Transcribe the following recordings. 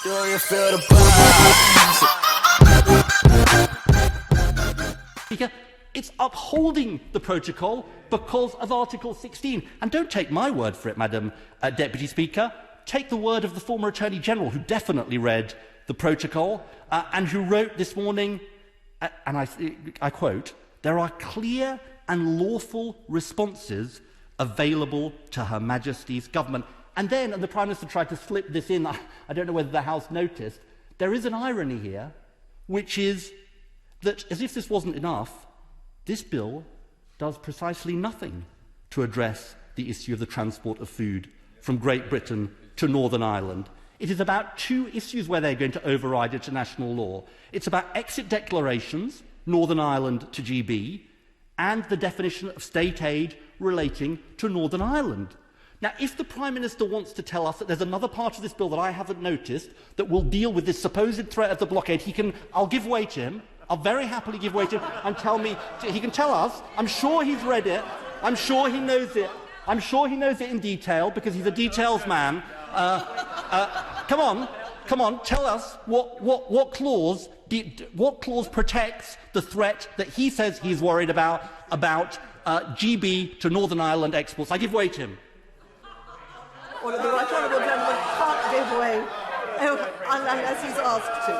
Do you feel the Speaker, it's upholding the protocol because of Article 16. And don't take my word for it, Madam Deputy Speaker. Take the word of the former Attorney General, who definitely read the protocol and who wrote this morning, and I quote, "There are clear and lawful responses available to Her Majesty's government." And then, and the Prime Minister tried to slip this in, I don't know whether the House noticed, there is an irony here, which is that, as if this wasn't enough, this bill does precisely nothing to address the issue of the transport of food from Great Britain to Northern Ireland. It is about two issues where they're going to override international law. It's about exit declarations, Northern Ireland to GB, and the definition of state aid relating to Northern Ireland. Now, if the Prime Minister wants to tell us that there's another part of this bill that I haven't noticed that will deal with this supposed threat of the blockade, I'll give way to him. I'll very happily give way to him and tell me, he can tell us. I'm sure he's read it. I'm sure he knows it. I'm sure he knows it in detail because he's a details man. Come on, tell us what clause protects the threat that he says he's worried about GB to Northern Ireland exports. I give way to him. Well, the right honourable gentleman can't give way unless he's asked to.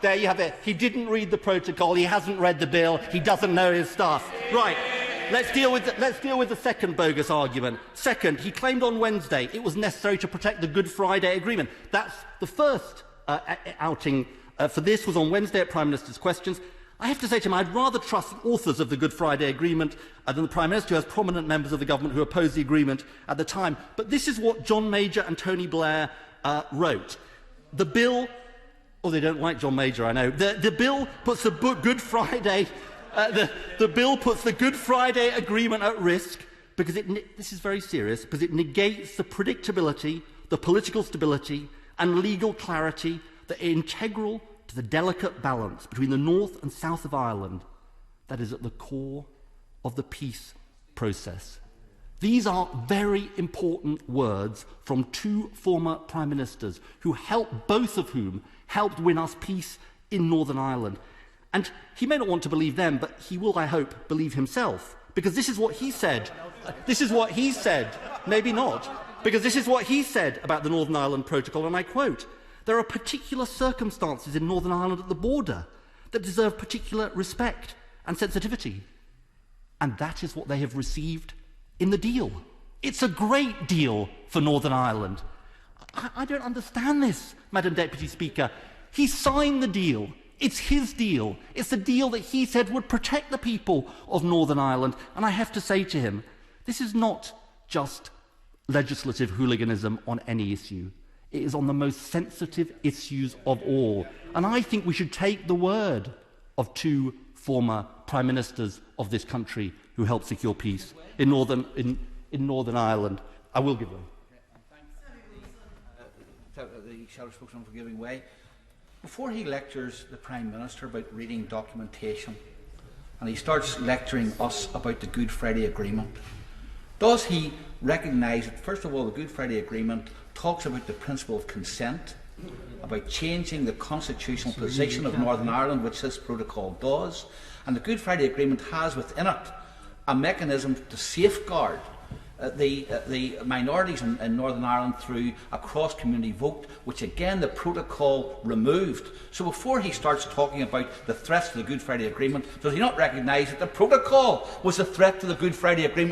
There you have it. He didn't read the protocol. He hasn't read the bill. He doesn't know his stuff. Right. Let's deal with the second bogus argument. Second, he claimed on Wednesday it was necessary to protect the Good Friday Agreement. That's the first outing for this was on Wednesday at Prime Minister's Questions. I have to say to him, I'd rather trust the authors of the Good Friday Agreement than the Prime Minister, who has prominent members of the government who opposed the agreement at the time. But this is what John Major and Tony Blair wrote. The bill... Oh, they don't like John Major, I know. The bill puts the Good Friday... the bill puts the Good Friday Agreement at risk because this is very serious, because it negates the predictability, the political stability and legal clarity that are integral to the delicate balance between the north and south of Ireland that is at the core of the peace process. These are very important words from two former Prime Ministers who both of whom helped win us peace in Northern Ireland. And he may not want to believe them, but he will, I hope, believe himself. Because this is what he said. This is what he said. Maybe not. Because this is what he said about the Northern Ireland Protocol, and I quote, "There are particular circumstances in Northern Ireland at the border that deserve particular respect and sensitivity. And that is what they have received in the deal. It's a great deal for Northern Ireland." I don't understand this, Madam Deputy Speaker. He signed the deal. It's his deal. It's the deal that he said would protect the people of Northern Ireland. And I have to say to him, this is not just legislative hooliganism on any issue. It is on the most sensitive issues of all. And I think we should take the word of two former Prime Ministers of this country who helped secure peace in Northern Ireland. I will give them. The shadow spokesman for giving way. Before he lectures the Prime Minister about reading documentation and he starts lecturing us about the Good Friday Agreement, does he recognise that, first of all, the Good Friday Agreement talks about the principle of consent, about changing the constitutional position of Northern Ireland, which this protocol does, and the Good Friday Agreement has within it a mechanism to safeguard the minorities in Northern Ireland through a cross-community vote, which again the protocol removed. So before he starts talking about the threats to the Good Friday Agreement, does he not recognise that the protocol was a threat to the Good Friday Agreement?